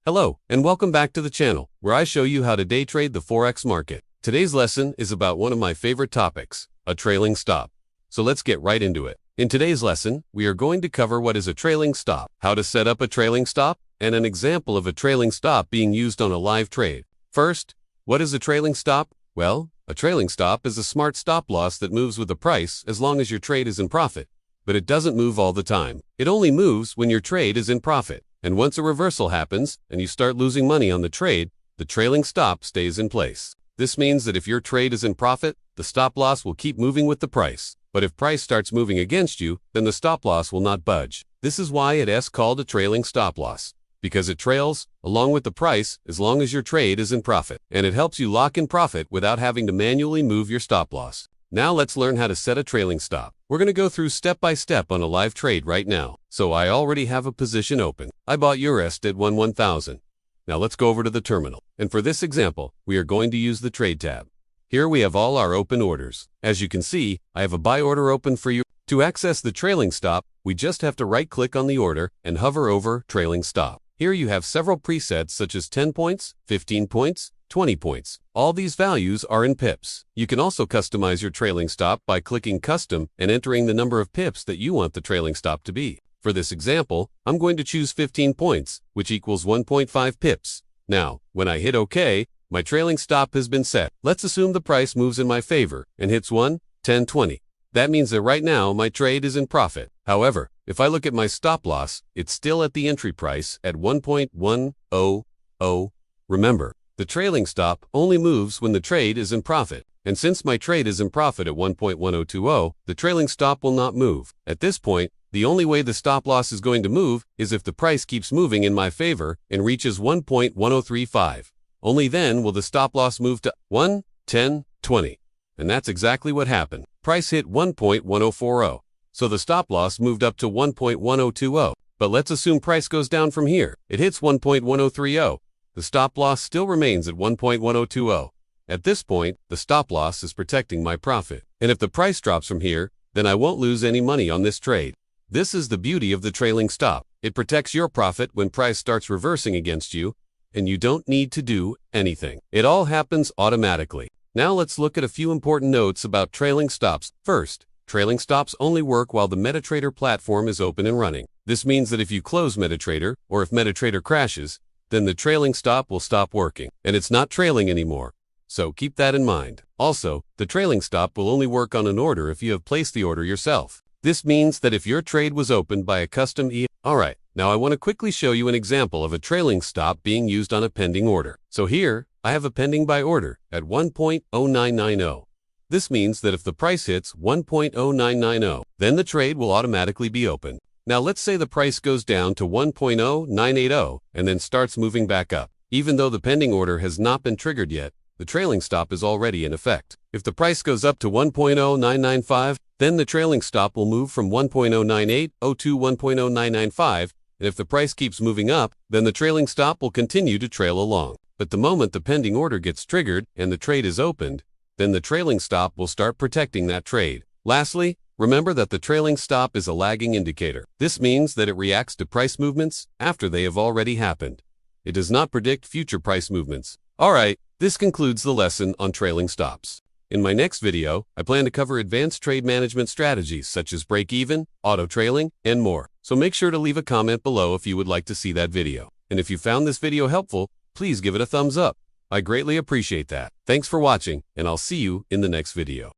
Hello, and welcome back to the channel, where I show you how to day trade the Forex market. Today's lesson is about one of my favorite topics, a trailing stop. So let's get right into it. In today's lesson, we are going to cover what is a trailing stop, how to set up a trailing stop, and an example of a trailing stop being used on a live trade. First, what is a trailing stop? Well, a trailing stop is a smart stop loss that moves with the price as long as your trade is in profit. But it doesn't move all the time. It only moves when your trade is in profit. And once a reversal happens and you start losing money on the trade, the trailing stop stays in place. This means that if your trade is in profit, the stop loss will keep moving with the price. But if price starts moving against you, then the stop loss will not budge. This is why it is called a trailing stop loss, because it trails along with the price as long as your trade is in profit. And it helps you lock in profit without having to manually move your stop loss. Now let's learn how to set a trailing stop. We're going to go through step by step on a live trade right now. So I already have a position open. I bought USD at 1,000. Now let's go over to the terminal. And for this example, we are going to use the trade tab. Here we have all our open orders. As you can see, I have a buy order open for you. To access the trailing stop, we just have to right click on the order and hover over trailing stop. Here you have several presets such as 10 points, 15 points, 20 points. All these values are in pips. You can also customize your trailing stop by clicking custom and entering the number of pips that you want the trailing stop to be. For this example, I'm going to choose 15 points, which equals 1.5 pips. Now, when I hit OK, my trailing stop has been set. Let's assume the price moves in my favor and hits 1, 10, 20. That means that right now my trade is in profit. However, if I look at my stop loss, it's still at the entry price at 1.100. Remember, the trailing stop only moves when the trade is in profit. And since my trade is in profit at 1.1020, the trailing stop will not move. At this point, the only way the stop loss is going to move is if the price keeps moving in my favor and reaches 1.1035. Only then will the stop loss move to 1, 10, 20. And that's exactly what happened. Price hit 1.1040. So the stop loss moved up to 1.1020. But let's assume price goes down from here. It hits 1.1030. The stop loss still remains at 1.1020. At this point, the stop loss is protecting my profit. And if the price drops from here, then I won't lose any money on this trade. This is the beauty of the trailing stop. It protects your profit when price starts reversing against you, and you don't need to do anything. It all happens automatically. Now let's look at a few important notes about trailing stops. First, trailing stops only work while the MetaTrader platform is open and running. This means that if you close MetaTrader, or if MetaTrader crashes, then the trailing stop will stop working, and it's not trailing anymore. So keep that in mind. Also, the trailing stop will only work on an order if you have placed the order yourself. This means that if your trade was opened by a custom Alright, now I want to quickly show you an example of a trailing stop being used on a pending order. So here, I have a pending buy order at 1.0990. This means that if the price hits 1.0990, then the trade will automatically be opened. Now let's say the price goes down to 1.0980 and then starts moving back up. Even though the pending order has not been triggered yet, the trailing stop is already in effect. If the price goes up to 1.0995, then the trailing stop will move from 1.098 to 1.0995, and if the price keeps moving up, then the trailing stop will continue to trail along. But the moment the pending order gets triggered and the trade is opened, then the trailing stop will start protecting that trade. Lastly, remember that the trailing stop is a lagging indicator. This means that it reacts to price movements after they have already happened. It does not predict future price movements. Alright, this concludes the lesson on trailing stops. In my next video, I plan to cover advanced trade management strategies such as break-even, auto-trailing, and more. So make sure to leave a comment below if you would like to see that video. And if you found this video helpful, please give it a thumbs up. I greatly appreciate that. Thanks for watching, and I'll see you in the next video.